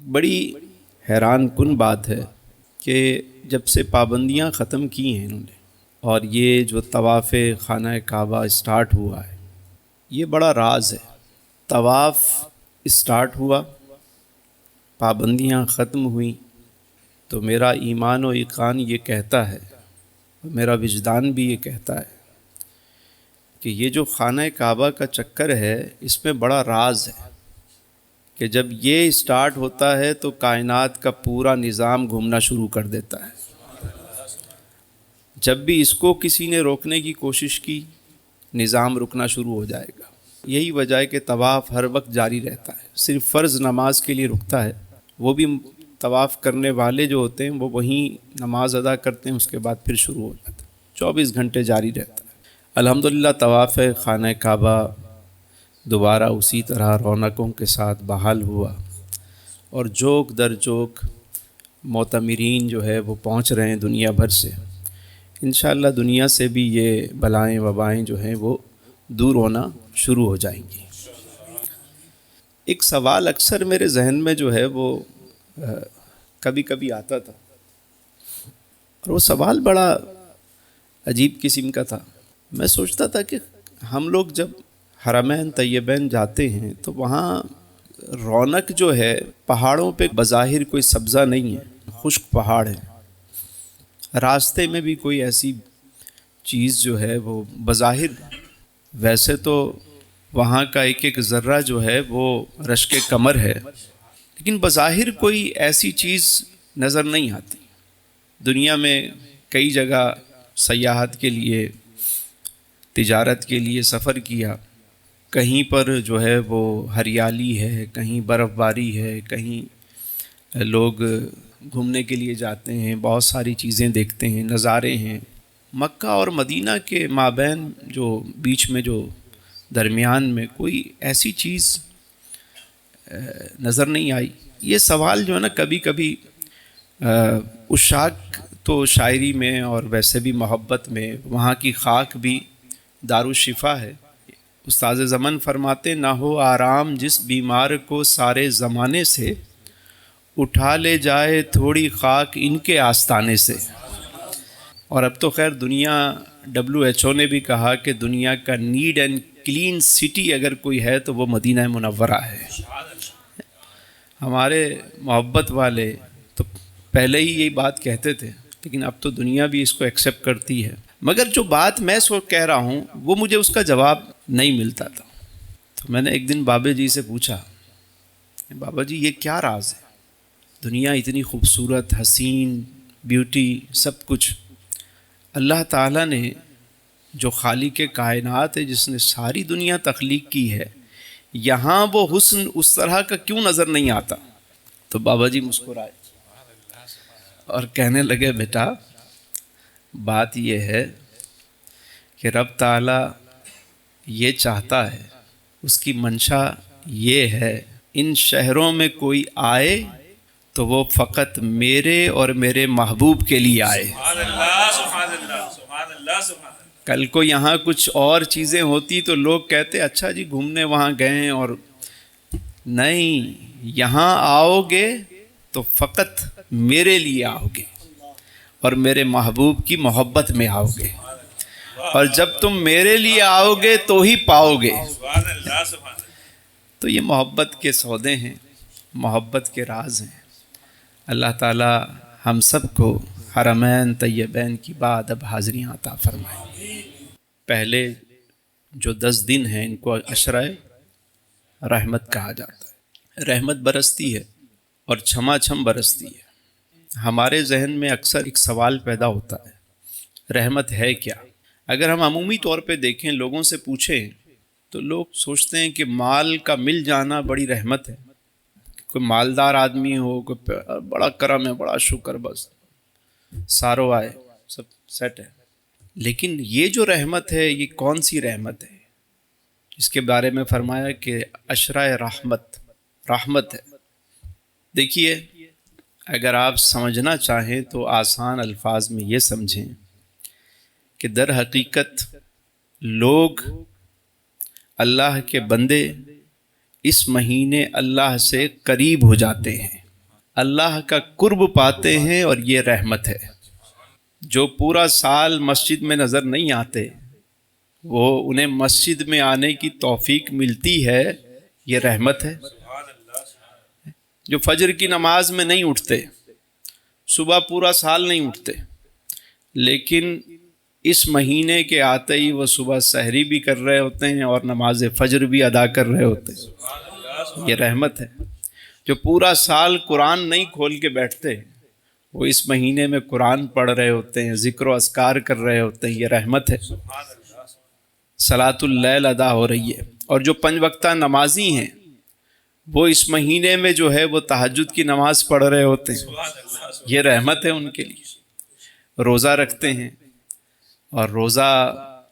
بڑی حیران کن بات ہے کہ جب سے پابندیاں ختم کی ہیں انہوں نے اور یہ جو طواف خانہ کعبہ اسٹارٹ ہوا ہے، یہ بڑا راز ہے۔ طواف اسٹارٹ ہوا، پابندیاں ختم ہوئیں، تو میرا ایمان و یقین یہ کہتا ہے، میرا وجدان بھی یہ کہتا ہے کہ یہ جو خانہ کعبہ کا چکر ہے اس میں بڑا راز ہے کہ جب یہ اسٹارٹ ہوتا ہے تو کائنات کا پورا نظام گھومنا شروع کر دیتا ہے۔ جب بھی اس کو کسی نے روکنے کی کوشش کی، نظام رکنا شروع ہو جائے گا۔ یہی وجہ ہے کہ طواف ہر وقت جاری رہتا ہے، صرف فرض نماز کے لیے رکتا ہے، وہ بھی طواف کرنے والے جو ہوتے ہیں وہ وہیں نماز ادا کرتے ہیں، اس کے بعد پھر شروع ہو جاتا ہے، 24 گھنٹے جاری رہتا ہے۔ الحمدللہ طواف خانہ کعبہ دوبارہ اسی طرح رونقوں کے ساتھ بحال ہوا، اور جوک در جوک معتمرین جو ہے وہ پہنچ رہے ہیں دنیا بھر سے۔ انشاءاللہ دنیا سے بھی یہ بلائیں وبائیں جو ہیں وہ دور ہونا شروع ہو جائیں گی۔ ایک سوال اکثر میرے ذہن میں جو ہے وہ کبھی کبھی آتا تھا، اور وہ سوال بڑا عجیب قسم کا تھا۔ میں سوچتا تھا کہ ہم لوگ جب حرمین طیبین جاتے ہیں تو وہاں رونق جو ہے، پہاڑوں پہ بظاہر کوئی سبزہ نہیں ہے، خشک پہاڑ ہے، راستے میں بھی کوئی ایسی چیز جو ہے وہ بظاہر، ویسے تو وہاں کا ایک ایک ذرہ جو ہے وہ رشک کمر ہے، لیکن بظاہر کوئی ایسی چیز نظر نہیں آتی۔ دنیا میں کئی جگہ سیاحت کے لیے، تجارت کے لیے سفر کیا، کہیں پر جو ہے وہ ہریالی ہے، کہیں برف باری ہے، کہیں لوگ گھومنے کے لیے جاتے ہیں، بہت ساری چیزیں دیکھتے ہیں، نظارے ہیں۔ مکہ اور مدینہ کے مابین جو بیچ میں جو درمیان میں کوئی ایسی چیز نظر نہیں آئی۔ یہ سوال جو ہے نا کبھی کبھی عشاق تو شاعری میں اور ویسے بھی محبت میں، وہاں کی خاک بھی دارالشفا ہے۔ استاد زمن فرماتے، نہ ہو آرام جس بیمار کو سارے زمانے سے، اٹھا لے جائے تھوڑی خاک ان کے آستانے سے۔ اور اب تو خیر دنیا WHO نے بھی کہا کہ دنیا کا نیٹ اینڈ کلین سٹی اگر کوئی ہے تو وہ مدینہ منورہ ہے۔ ہمارے محبت والے تو پہلے ہی یہی بات کہتے تھے، لیکن اب تو دنیا بھی اس کو ایکسیپٹ کرتی ہے۔ مگر جو بات میں اس وقت کہہ رہا ہوں وہ مجھے اس کا جواب نہیں ملتا تھا، تو میں نے ایک دن بابا جی سے پوچھا، بابا جی یہ کیا راز ہے؟ دنیا اتنی خوبصورت، حسین، بیوٹی، سب کچھ، اللہ تعالیٰ نے جو خالق کائنات ہے، جس نے ساری دنیا تخلیق کی ہے، یہاں وہ حسن اس طرح کا کیوں نظر نہیں آتا؟ تو بابا جی مسکرائے اور کہنے لگے، بیٹا بات یہ ہے کہ رب تعالیٰ یہ چاہتا ہے، اس کی منشا یہ ہے، ان شہروں میں کوئی آئے تو وہ فقط میرے اور میرے محبوب کے لیے آئے۔ کل کو یہاں کچھ اور چیزیں ہوتی تو لوگ کہتے اچھا جی گھومنے وہاں گئے، اور نہیں، یہاں آؤ گے تو فقط میرے لیے آؤ گے اور میرے محبوب کی محبت میں آؤ گے، اور جب تم میرے لیے آؤ گے تو ہی پاؤ گے۔ تو یہ محبت کے سودے ہیں، محبت کے راز ہیں۔ اللہ تعالی ہم سب کو حرمین طیبین کی بادب حاضریاں عطا فرمائے۔ پہلے جو 10 دن ہیں ان کو عشرہ رحمت کہا جاتا ہے۔ رحمت برستی ہے اور چھما چھم برستی ہے۔ ہمارے ذہن میں اکثر ایک سوال پیدا ہوتا ہے، رحمت ہے کیا؟ اگر ہم عمومی طور پہ دیکھیں، لوگوں سے پوچھیں تو لوگ سوچتے ہیں کہ مال کا مل جانا بڑی رحمت ہے، کوئی مالدار آدمی ہو، کوئی بڑا کرم ہے، بڑا شکر، بس سارو آئے، سب سیٹ ہے۔ لیکن یہ جو رحمت ہے یہ کون سی رحمت ہے؟ اس کے بارے میں فرمایا کہ عشرہ رحمت ہے۔ دیکھیے، اگر آپ سمجھنا چاہیں تو آسان الفاظ میں یہ سمجھیں کہ در حقیقت لوگ، اللہ کے بندے اس مہینے اللہ سے قریب ہو جاتے ہیں۔ اللہ کا قرب پاتے ہیں اور یہ رحمت ہے۔ جو پورا سال مسجد میں نظر نہیں آتے، وہ انہیں مسجد میں آنے کی توفیق ملتی ہے، یہ رحمت ہے۔ جو فجر کی نماز میں نہیں اٹھتے، صبح پورا سال نہیں اٹھتے، لیکن اس مہینے کے آتے ہی وہ صبح سحری بھی کر رہے ہوتے ہیں اور نماز فجر بھی ادا کر رہے ہوتے ہیں، یہ رحمت ہے۔ جو پورا سال قرآن نہیں کھول کے بیٹھتے، وہ اس مہینے میں قرآن پڑھ رہے ہوتے ہیں، ذکر و اذکار کر رہے ہوتے ہیں، یہ رحمت ہے۔ صلاۃ اللیل ادا ہو رہی ہے، اور جو 5 وقتہ نمازی ہیں وہ اس مہینے میں جو ہے وہ تہجد کی نماز پڑھ رہے ہوتے ہیں، یہ رحمت ہے ان کے لیے۔ روزہ رکھتے ہیں، اور روزہ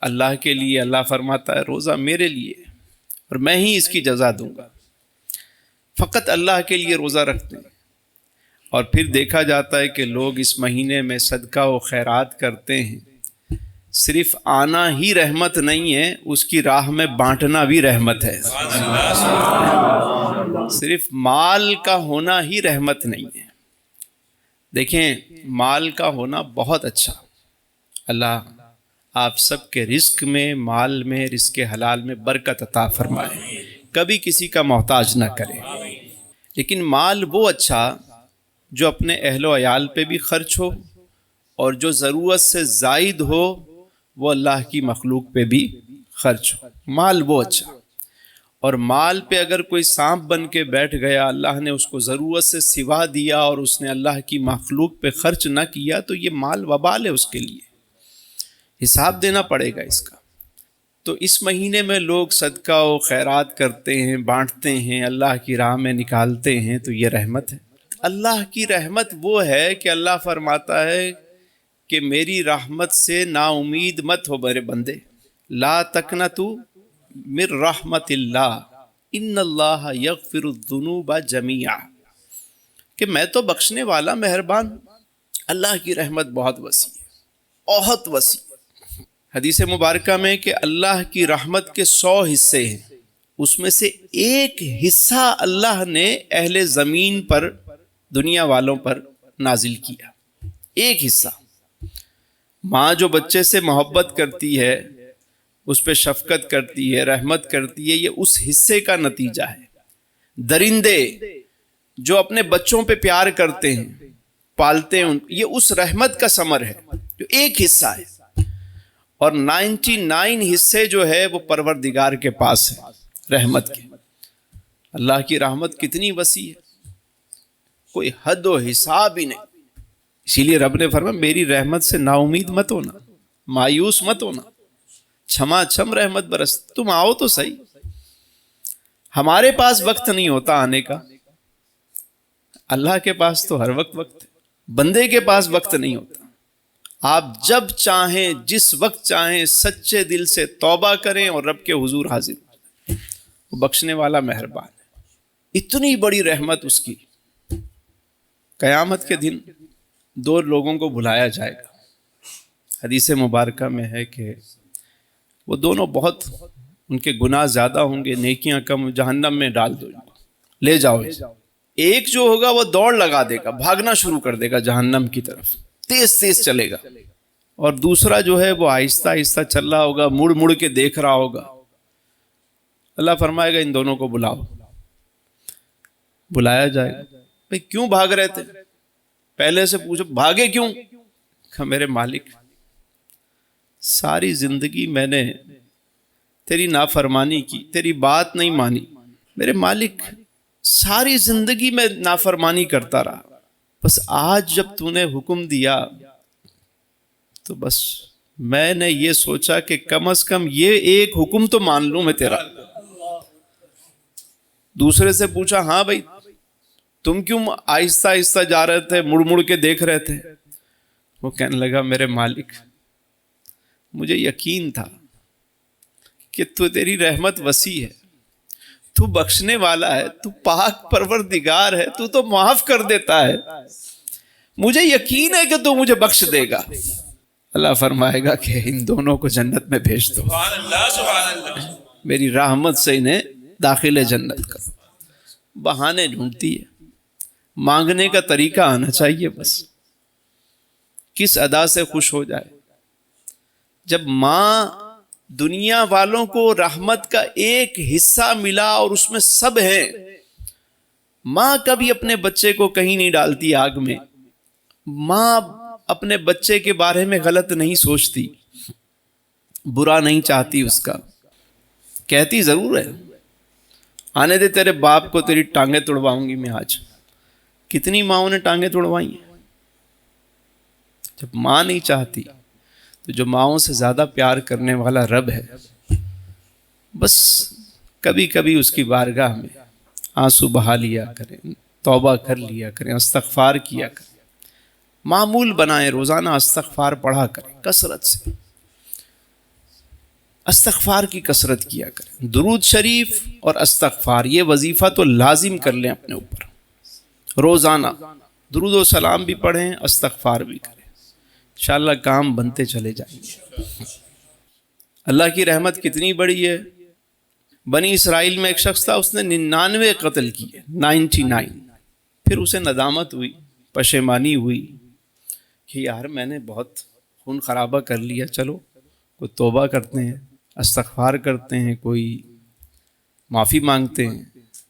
اللہ کے لیے، اللہ فرماتا ہے روزہ میرے لیے اور میں ہی اس کی جزا دوں گا، فقط اللہ کے لیے روزہ رکھتے ہیں۔ اور پھر دیکھا جاتا ہے کہ لوگ اس مہینے میں صدقہ و خیرات کرتے ہیں۔ صرف آنا ہی رحمت نہیں ہے، اس کی راہ میں بانٹنا بھی رحمت ہے۔ صرف مال کا ہونا ہی رحمت نہیں ہے۔ دیکھیں، مال کا ہونا بہت اچھا، اللہ آپ سب کے رزق میں، مال میں، رزق حلال میں برکت عطا فرمائے، کبھی کسی کا محتاج نہ کرے۔ لیکن مال وہ اچھا جو اپنے اہل و عیال پہ بھی خرچ ہو، اور جو ضرورت سے زائد ہو وہ اللہ کی مخلوق پہ بھی خرچ ہو، مال وہ اچھا۔ اور مال پہ اگر کوئی سانپ بن کے بیٹھ گیا، اللہ نے اس کو ضرورت سے سوا دیا اور اس نے اللہ کی مخلوق پہ خرچ نہ کیا، تو یہ مال وبال ہے اس کے لیے، حساب دینا پڑے گا اس کا۔ تو اس مہینے میں لوگ صدقہ و خیرات کرتے ہیں، بانٹتے ہیں، اللہ کی راہ میں نکالتے ہیں، تو یہ رحمت ہے۔ اللہ کی رحمت وہ ہے کہ اللہ فرماتا ہے کہ میری رحمت سے نا امید مت ہو میرے بندے، لا تقنطوا من رحمت اللہ ان اللہ یغفر الذنوب جميعا، کہ میں تو بخشنے والا مہربان ہوں۔ اللہ کی رحمت بہت وسیع ہے، بہت وسیع۔ حدیث مبارکہ میں کہ اللہ کی رحمت کے 100 حصے ہیں، اس میں سے ایک حصہ اللہ نے اہل زمین پر، دنیا والوں پر نازل کیا، ایک حصہ۔ ماں جو بچے سے محبت کرتی ہے، اس پہ شفقت کرتی ہے، رحمت کرتی ہے، یہ اس حصے کا نتیجہ ہے۔ درندے جو اپنے بچوں پہ پیار کرتے ہیں، پالتے ہیں، یہ اس رحمت کا ثمر ہے جو ایک حصہ ہے۔ اور 99 حصے جو ہے وہ پروردگار کے پاس ہے رحمت کے۔ اللہ کی رحمت کتنی وسیع ہے، کوئی حد و حساب ہی نہیں۔ اسی لیے رب نے فرمایا میری رحمت سے نا امید مت ہونا، مایوس مت ہونا، چھما چھم رحمت برس، تم آؤ تو صحیح۔ ہمارے پاس وقت نہیں ہوتا آنے کا، اللہ کے پاس تو ہر وقت وقت ہے، بندے کے پاس وقت نہیں ہوتا۔ آپ جب چاہیں، جس وقت چاہیں، سچے دل سے توبہ کریں اور رب کے حضور حاضر ہو جائیں، وہ بخشنے والا مہربان ہے۔ اتنی بڑی رحمت اس کی، قیامت کے دن 2 لوگوں کو بلایا جائے گا۔ حدیث مبارکہ میں ہے کہ وہ دونوں بہت، ان کے گناہ زیادہ ہوں گے، نیکیاں کم، جہنم میں ڈال دو، لے جاؤ۔ ایک جو ہوگا وہ دوڑ لگا دے گا، بھاگنا شروع کر دے گا جہنم کی طرف، تیز تیز چلے گا، اور دوسرا جو ہے وہ آہستہ آہستہ چل رہا ہوگا، مڑ مڑ کے دیکھ رہا ہوگا۔ اللہ فرمائے گا ان دونوں کو بلاؤ، بلایا جائے گا۔ بھئی کیوں بھاگ رہے تھے؟ پہلے سے پوچھو بھاگے کیوں؟ کہ میرے مالک ساری زندگی میں نے تیری نافرمانی کی، تیری بات نہیں مانی، میرے مالک ساری زندگی میں نافرمانی کرتا رہا، بس آج جب تو نے حکم دیا تو بس میں نے یہ سوچا کہ کم از کم یہ ایک حکم تو مان لوں میں تیرا۔ دوسرے سے پوچھا ہاں بھائی تم کیوں آہستہ آہستہ جا رہے تھے، مڑ مڑ کے دیکھ رہے تھے؟ وہ کہنے لگا میرے مالک مجھے یقین تھا کہ تو تیری رحمت وسیع ہے، تو بخشنے والا ہے، تو پاک پروردگار ہے، تو تو معاف کر دیتا ہے، مجھے یقین ہے کہ تو مجھے بخش دے گا۔ اللہ فرمائے گا کہ ان دونوں کو جنت میں بھیج دو، میری رحمت سے انہیں داخل جنت کرو۔ بہانے ڈھونڈتی ہے، مانگنے کا طریقہ آنا چاہیے، بس کس ادا سے خوش ہو جائے۔ جب ماں دنیا والوں کو رحمت کا ایک حصہ ملا اور اس میں سب ہیں، ماں کبھی اپنے بچے کو کہیں نہیں ڈالتی آگ میں، ماں اپنے بچے کے بارے میں غلط نہیں سوچتی، برا نہیں چاہتی اس کا، کہتی ضرور ہے آنے دے تیرے باپ کو، تیری ٹانگیں توڑواؤں گی میں آج۔ کتنی ماؤں نے ٹانگیں توڑوائی ہیں؟ جب ماں نہیں چاہتی تو جو ماؤں سے زیادہ پیار کرنے والا رب ہے، بس کبھی کبھی اس کی بارگاہ میں آنسو بہا لیا کریں، توبہ کر لیا کریں، استغفار کیا کریں، معمول بنائیں، روزانہ استغفار پڑھا کریں، کثرت سے استغفار کی کثرت کیا کریں، درود شریف اور استغفار یہ وظیفہ تو لازم کر لیں اپنے اوپر، روزانہ درود و سلام بھی پڑھیں، استغفار بھی کریں، انشاءاللہ کام بنتے چلے جائیں گے۔ اللہ کی رحمت کتنی بڑی ہے۔ بنی اسرائیل میں ایک شخص تھا، اس نے 99 قتل کیے، 99۔ پھر اسے ندامت ہوئی، پشیمانی ہوئی کہ یار میں نے بہت خون خرابہ کر لیا، چلو کوئی توبہ کرتے ہیں، استغفار کرتے ہیں، کوئی معافی مانگتے ہیں۔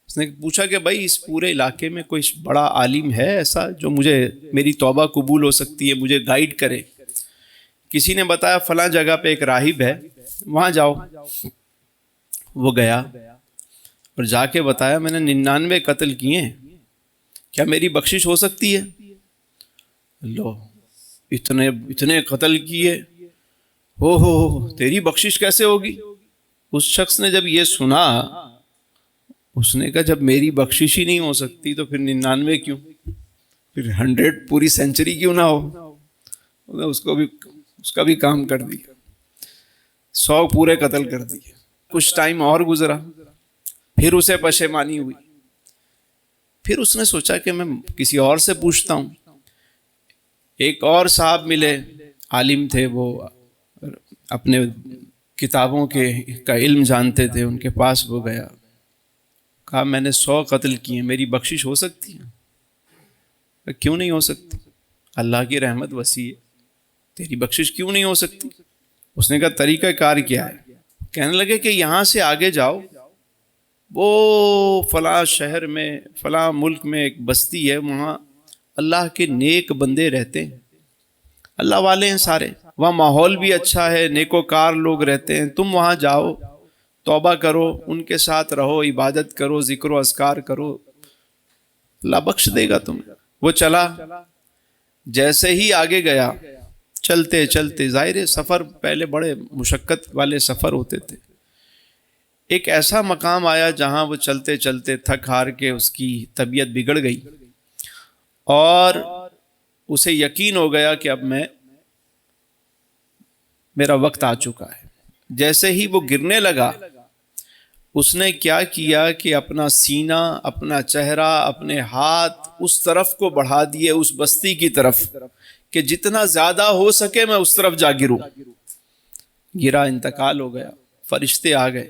اس نے پوچھا کہ بھائی اس پورے علاقے میں کوئی بڑا عالم ہے ایسا جو مجھے میری توبہ قبول ہو سکتی ہے، مجھے گائیڈ کرے؟ کسی نے بتایا فلاں جگہ پہ ایک راہب ہے، وہاں جاؤ۔ وہ گیا اور جا کے بتایا میں نے 99 قتل کیے ہیں، کیا میری بخشش ہو سکتی ہے؟ لو اتنے قتل کیے، ہو تیری بخشش کیسے ہوگی؟ اس شخص نے جب یہ سنا، اس نے کہا جب میری بخشش ہی نہیں ہو سکتی تو پھر 99 کیوں، پھر 100 پوری سینچری کیوں نہ ہو؟ اس کا بھی کام کر دیا، 100 پورے قتل کر دیے۔ کچھ ٹائم اور گزرا، پھر اسے پشیمانی ہوئی، پھر اس نے سوچا کہ میں کسی اور سے پوچھتا ہوں۔ ایک اور صاحب ملے، عالم تھے، وہ اپنے کتابوں کا علم جانتے تھے، ان کے پاس وہ گیا، کہا میں نے 100 قتل کیے، میری بخشش ہو سکتی ہے؟ کیوں نہیں ہو سکتی؟ اللہ کی رحمت وسیع ہے، تیری بخشش کیوں نہیں ہو سکتی؟ اس نے کہا طریقہ کار کیا ہے؟ کہنے لگے کہ یہاں سے آگے جاؤ، وہ فلاں شہر میں فلاں ملک میں ایک بستی ہے، وہاں اللہ کے نیک بندے رہتے ہیں، اللہ والے ہیں سارے، وہاں ماحول بھی اچھا ہے، نیکوکار لوگ رہتے ہیں، تم وہاں جاؤ، توبہ کرو، ان کے ساتھ رہو، عبادت کرو، ذکر و اذکار کرو، اللہ بخش دے گا تمہیں۔ وہ چلا، جیسے ہی آگے گیا، چلتے چلتے، ظاہر سفر پہلے بڑے مشقت والے سفر ہوتے تھے، ایک ایسا مقام آیا جہاں وہ چلتے چلتے تھک ہار کے اس کی طبیعت بگڑ گئی، اور اسے یقین ہو گیا کہ اب میرا وقت آ چکا ہے۔ جیسے ہی وہ گرنے لگا، اس نے کیا کیا کہ اپنا سینہ، اپنا چہرہ، اپنے ہاتھ اس طرف کو بڑھا دیے، اس بستی کی طرف، کہ جتنا زیادہ ہو سکے میں اس طرف جا گروں۔ گرا، انتقال ہو گیا، فرشتے آ گئے،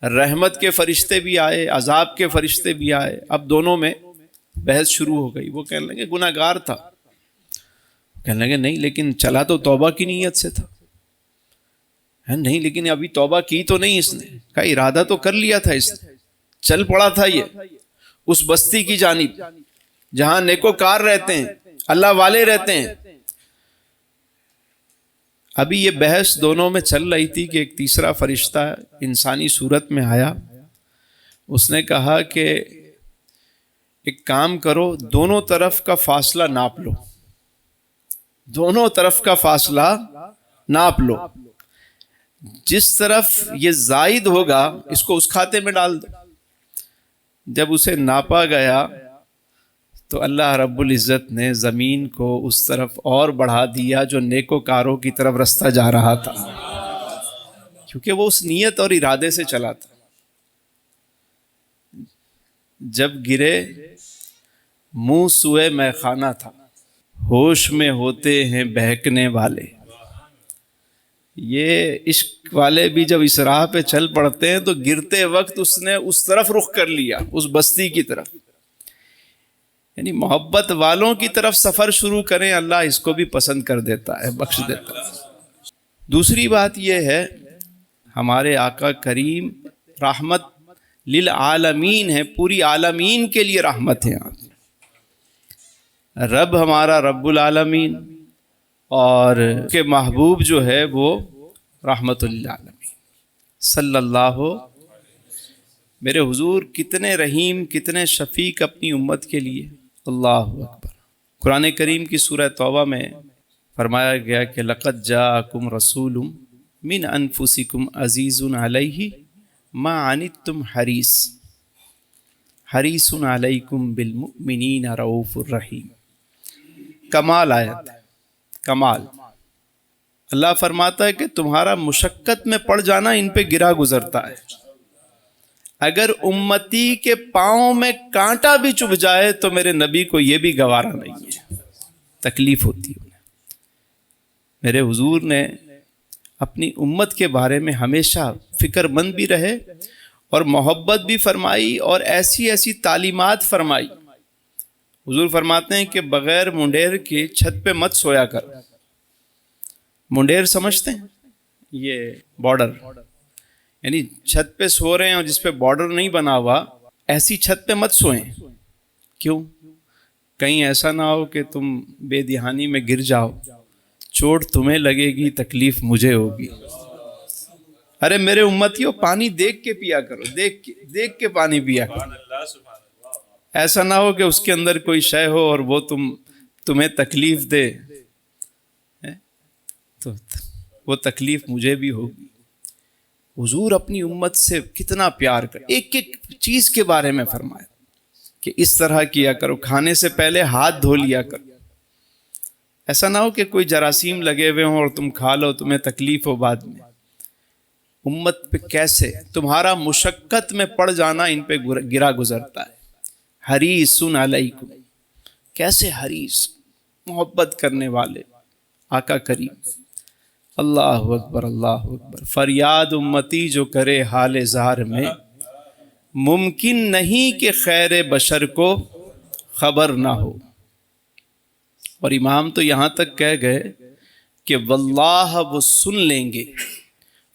رحمت کے فرشتے بھی آئے، عذاب کے فرشتے بھی آئے، اب دونوں میں بحث شروع ہو گئی۔ وہ کہنے لگے گناہ گار تھا، کہنے لگے نہیں لیکن چلا تو توبہ کی نیت سے تھا، نہیں لیکن ابھی توبہ کی تو نہیں اس نے، کہا ارادہ تو کر لیا تھا اس نے، چل پڑا تھا یہ اس بستی کی جانب جہاں نیکوکار رہتے ہیں، اللہ والے رہتے ہیں۔ ابھی یہ بحث دونوں میں چل رہی تھی کہ ایک تیسرا فرشتہ انسانی صورت میں آیا، اس نے کہا کہ ایک کام کرو، دونوں طرف کا فاصلہ ناپ لو، دونوں طرف کا فاصلہ ناپ لو، جس طرف یہ زائد ہوگا اس کو اس کھاتے میں ڈال دو۔ جب اسے ناپا گیا تو اللہ رب العزت نے زمین کو اس طرف اور بڑھا دیا جو نیکوکاروں کی طرف رستہ جا رہا تھا، کیونکہ وہ اس نیت اور ارادے سے چلا تھا۔ جب گرے، منہ سوئے میں خانہ تھا، ہوش میں ہوتے ہیں بہکنے والے۔ یہ عشق والے بھی جب اس راہ پہ چل پڑتے ہیں تو گرتے وقت اس نے اس طرف رخ کر لیا، اس بستی کی طرف۔ یعنی محبت والوں کی طرف سفر شروع کریں، اللہ اس کو بھی پسند کر دیتا ہے، بخش دیتا ہے۔ دوسری بات یہ ہے، ہمارے آقا کریم رحمت للعالمین ہے، پوری عالمین کے لیے رحمت ہے۔ رب ہمارا رب العالمین اور کے محبوب جو ہے وہ رحمت للعالمین صلی اللہ۔ میرے حضور کتنے رحیم، کتنے شفیق اپنی امت کے لیے، اللہ اکبر۔ قرآن کریم کی سورہ توبہ میں فرمایا گیا کہ لقد جاءکم رسول من انفسکم عزیز علیہ ما عنتم حریص علیکم بالمؤمنین رؤوف الرحیم۔ کمال آیت، کمال۔ اللہ فرماتا ہے کہ تمہارا مشقت میں پڑ جانا ان پہ گرا گزرتا ہے، اگر امتی کے پاؤں میں کانٹا بھی چبھ جائے تو میرے نبی کو یہ بھی گوارا نہیں ہے، تکلیف ہوتی ہے انہیں۔ میرے حضور نے اپنی امت کے بارے میں ہمیشہ فکر مند بھی رہے اور محبت بھی فرمائی اور ایسی ایسی تعلیمات فرمائی۔ حضور فرماتے ہیں کہ بغیر منڈیر کے چھت پہ مت سویا کر۔ منڈیر سمجھتے ہیں؟ یہ بارڈر، یعنی چھت پہ سو رہے ہیں اور جس پہ بارڈر نہیں بنا ہوا، ایسی چھت پہ مت سوئیں۔ کیوں؟ کہیں ایسا نہ ہو کہ تم بے دہانی میں گر جاؤ، چوٹ تمہیں لگے گی، تکلیف مجھے ہوگی۔ ارے میرے امتیوں، پانی دیکھ کے پیا کرو، دیکھ کے پانی پیا کرو، ایسا نہ ہو کہ اس کے اندر کوئی شے ہو اور وہ تمہیں تکلیف دے، تو وہ تکلیف مجھے بھی ہوگی۔ حضور اپنی امت سے کتنا پیار کر، ایک ایک چیز کے بارے میں فرمایا کہ اس طرح کیا کرو، کھانے سے پہلے ہاتھ دھو لیا کرو، ایسا نہ ہو کہ کوئی جراثیم لگے ہوئے ہوں اور تم کھا لو، تمہیں تکلیف ہو بعد میں۔ امت پہ کیسے تمہارا مشقت میں پڑ جانا ان پہ گرا گزرتا ہے۔ حریص علیکم، کیسے حریص، محبت کرنے والے آقا کریم۔ اللہ اکبر، اللہ اکبر۔ فریاد امتی جو کرے حال زار میں، ممکن نہیں کہ خیر بشر کو خبر نہ ہو۔ اور امام تو یہاں تک کہہ گئے کہ واللہ وہ سن لیں گے،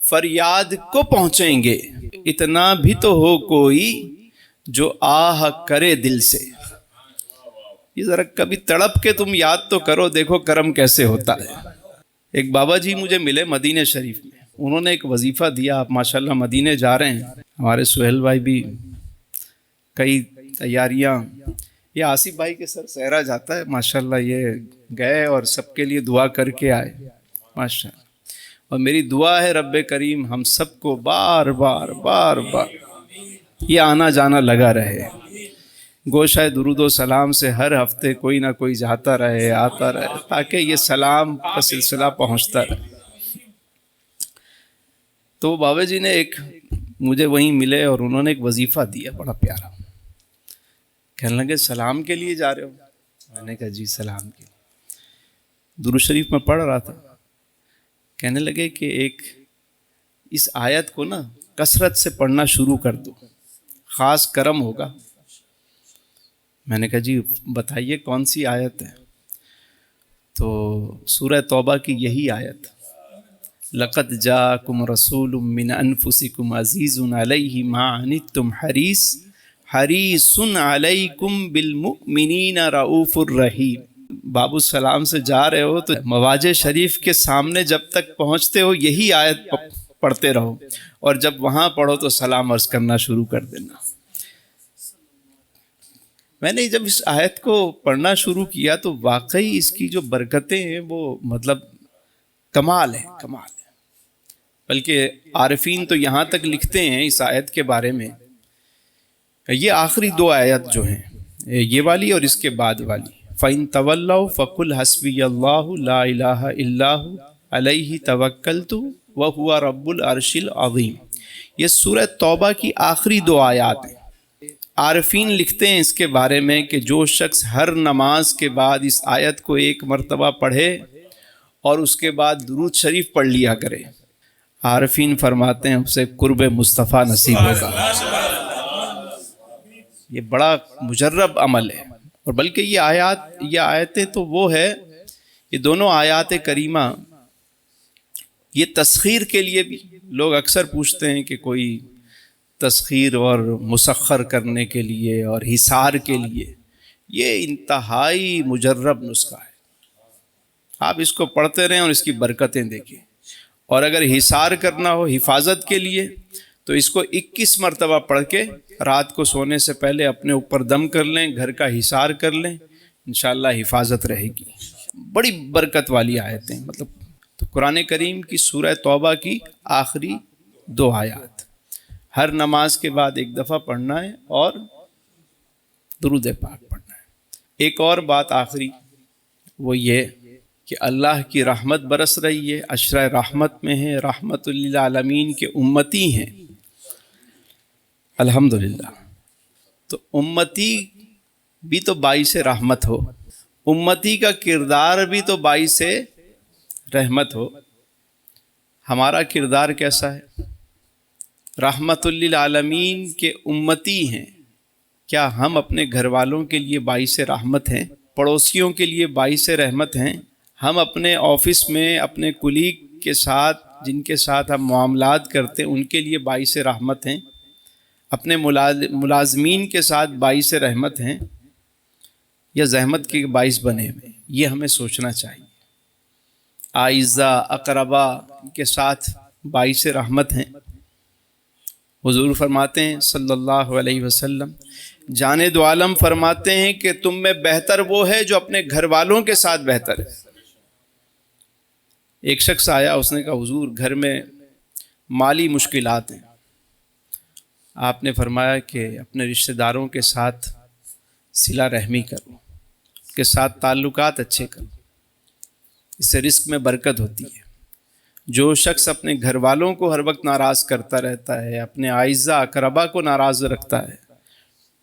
فریاد کو پہنچیں گے، اتنا بھی تو ہو کوئی جو آہ کرے دل سے۔ یہ ذرا کبھی تڑپ کے تم یاد تو کرو، دیکھو کرم کیسے ہوتا ہے۔ ایک بابا جی مجھے ملے مدینہ شریف میں، انہوں نے ایک وظیفہ دیا۔ آپ ماشاءاللہ مدینہ جا رہے ہیں، ہمارے سہیل بھائی بھی کئی تیاریاں، یہ آصف بھائی کے سر صحرا جاتا ہے ماشاءاللہ، یہ گئے اور سب کے لیے دعا کر کے آئے ماشاءاللہ۔ اور میری دعا ہے رب کریم ہم سب کو بار بار یہ آنا جانا لگا رہے، گوشہ درود و سلام سے ہر ہفتے کوئی نہ کوئی جاتا رہے، آتا رہے، تاکہ یہ سلام کا سلسلہ پہنچتا رہے۔ تو بابا جی نے مجھے وہیں ملے اور انہوں نے ایک وظیفہ دیا بڑا پیارا۔ کہنے لگے سلام کے لیے جا رہے ہو؟ میں نے کہا جی سلام کے لیے۔ درود شریف میں پڑھ رہا تھا، کہنے لگے کہ اس آیت کو نا کثرت سے پڑھنا شروع کر دو، خاص کرم ہوگا۔ میں نے کہا جی بتائیے کون سی آیت ہے؟ تو سورہ توبہ کی یہی آیت، لقد جاءکم رسول من انفسکم عزیز علیہ ما عنتم حریص علیکم بالمؤمنین رؤوف الرحیم۔ باب السلام سے جا رہے ہو تو مواجہ شریف کے سامنے جب تک پہنچتے ہو یہی آیت پڑھتے رہو، اور جب وہاں پڑھو تو سلام عرض کرنا شروع کر دینا۔ میں نے جب اس آیت کو پڑھنا شروع کیا تو واقعی اس کی جو برکتیں ہیں وہ مطلب کمال ہے، کمال ہے۔ بلکہ عارفین تو یہاں تک لکھتے ہیں اس آیت کے بارے میں، یہ آخری دو آیت جو ہیں، یہ والی اور اس کے بعد والی، فَإِن تَوَلَّوْا فَقُلْ حَسْبِيَ اللَّهُ لَا إِلَٰهَ إِلَّا هُوَ عَلَيْهِ تَوَكَّلْتُ وَهُوَ رَبُّ الْعَرْشِ الْعَظِيمِ۔ یہ سورہ توبہ کی آخری دو آیات ہیں۔ عارفین لکھتے ہیں اس کے بارے میں کہ جو شخص ہر نماز کے بعد اس آیت کو ایک مرتبہ پڑھے اور اس کے بعد درود شریف پڑھ لیا کرے، عارفین فرماتے ہیں اسے قرب مصطفیٰ نصیب ہوگا۔ یہ بڑا مجرب عمل ہے اور بلکہ یہ آیتیں تو وہ ہے، یہ دونوں آیات کریمہ یہ تسخیر کے لیے بھی، لوگ اکثر پوچھتے ہیں کہ کوئی تسخیر اور مسخر کرنے کے لیے اور حصار کے لیے، یہ انتہائی مجرب نسخہ ہے. آپ اس کو پڑھتے رہیں اور اس کی برکتیں دیکھیں. اور اگر حصار کرنا ہو حفاظت کے لیے تو اس کو 21 مرتبہ پڑھ کے رات کو سونے سے پہلے اپنے اوپر دم کر لیں، گھر کا حصار کر لیں، انشاءاللہ حفاظت رہے گی. بڑی برکت والی آیتیں، مطلب تو قرآن کریم کی سورہ توبہ کی آخری 2 آیات ہر نماز کے بعد ایک دفعہ پڑھنا ہے اور درود پاک پڑھنا ہے. ایک اور بات آخری، وہ یہ کہ اللہ کی رحمت برس رہی ہے، عشرہ رحمت میں ہے، رحمت للعالمین کے امتی ہیں الحمدللہ. تو امتی بھی تو باعث رحمت ہو، امتی کا کردار بھی تو باعث رحمت ہو. ہمارا کردار کیسا ہے؟ رحمت للعالمین کے امتی ہیں، کیا ہم اپنے گھر والوں کے لیے باعث رحمت ہیں؟ پڑوسیوں کے لیے باعث رحمت ہیں؟ ہم اپنے آفس میں اپنے کلیگ کے ساتھ، جن کے ساتھ ہم معاملات کرتے ہیں، ان کے لیے باعث رحمت ہیں؟ اپنے ملازمین کے ساتھ باعث رحمت ہیں یا زحمت کے باعث بنے ہوئے؟ یہ ہمیں سوچنا چاہیے. اعزا اقربا کے ساتھ باعث رحمت ہیں. حضور فرماتے ہیں صلی اللہ علیہ وسلم، جان دو عالم فرماتے ہیں کہ تم میں بہتر وہ ہے جو اپنے گھر والوں کے ساتھ بہتر ہے. ایک شخص آیا، اس نے کہا حضور گھر میں مالی مشکلات ہیں. آپ نے فرمایا کہ اپنے رشتہ داروں کے ساتھ صلہ رحمی کرو، اس کے ساتھ تعلقات اچھے کرو، اس سے رزق میں برکت ہوتی ہے. جو شخص اپنے گھر والوں کو ہر وقت ناراض کرتا رہتا ہے، اپنے اعزا اقربا کو ناراض رکھتا ہے،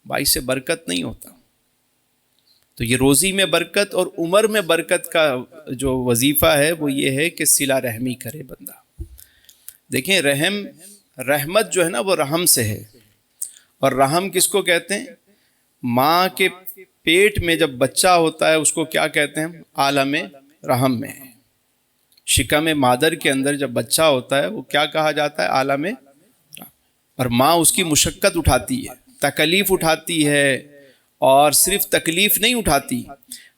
باعث برکت نہیں ہوتا. تو یہ روزی میں برکت اور عمر میں برکت کا جو وظیفہ ہے وہ یہ ہے کہ صلہ رحمی کرے بندہ. دیکھیں رحمت جو ہے نا وہ رحم سے ہے. اور رحم کس کو کہتے ہیں؟ ماں کے پیٹ میں جب بچہ ہوتا ہے اس کو کیا کہتے ہیں؟ عالم رحم میں. شکم مادر کے اندر جب بچہ ہوتا ہے وہ کیا کہا جاتا ہے؟ عالم رحم. اور ماں اس کی مشقت اٹھاتی ہے، تکلیف اٹھاتی ہے، اور صرف تکلیف نہیں اٹھاتی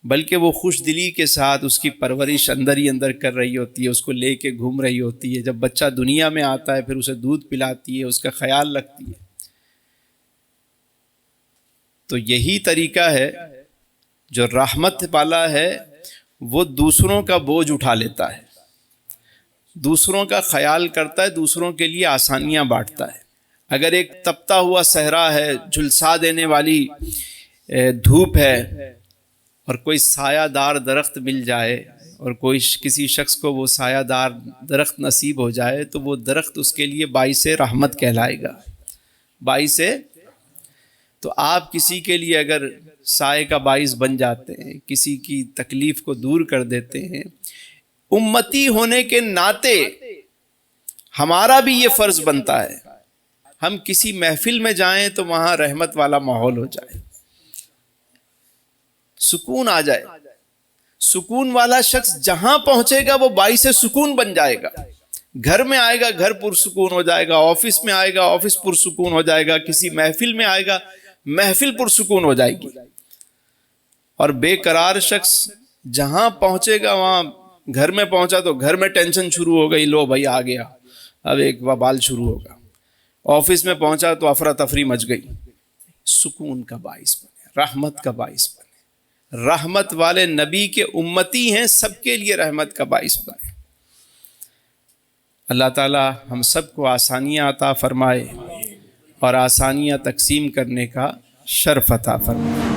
بلکہ وہ خوش دلی کے ساتھ اس کی پرورش اندر ہی اندر کر رہی ہوتی ہے، اس کو لے کے گھوم رہی ہوتی ہے. جب بچہ دنیا میں آتا ہے پھر اسے دودھ پلاتی ہے، اس کا خیال رکھتی ہے. تو یہی طریقہ ہے، جو رحمت والا ہے وہ دوسروں کا بوجھ اٹھا لیتا ہے، دوسروں کا خیال کرتا ہے، دوسروں کے لیے آسانیاں بانٹتا ہے. اگر ایک تپتا ہوا صحرا ہے، جھلسا دینے والی دھوپ ہے، اور کوئی سایہ دار درخت مل جائے اور کسی شخص کو وہ سایہ دار درخت نصیب ہو جائے تو وہ درخت اس کے لیے باعث رحمت کہلائے گا. باعث، تو آپ کسی کے لیے اگر سائے کا باعث بن جاتے ہیں، کسی کی تکلیف کو دور کر دیتے ہیں، امتی ہونے کے ناطے ہمارا بھی یہ فرض بنتا ہے ہم کسی محفل میں جائیں تو وہاں رحمت والا ماحول ہو جائے، سکون آ جائے. سکون والا شخص جہاں پہنچے گا وہ باعث سکون بن جائے گا. گھر میں آئے گا گھر پرسکون ہو جائے گا، آفس میں آئے گا آفس پرسکون ہو جائے گا، کسی محفل میں آئے گا محفل پرسکون ہو جائے گی. اور بے قرار شخص جہاں پہنچے گا وہاں، گھر میں پہنچا تو گھر میں ٹینشن شروع ہو گئی، لو بھائی آ گیا، اب ایک وبال شروع ہوگا. آفس میں پہنچا تو افراتفری مچ گئی. سکون کا باعث بنے، رحمت کا باعث بنے. رحمت والے نبی کے امتی ہیں، سب کے لیے رحمت کا باعث بنے. اللہ تعالی ہم سب کو آسانیاں عطا فرمائے اور آسانیاں تقسیم کرنے کا شرف عطا فرمائے.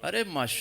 ارے ماشاء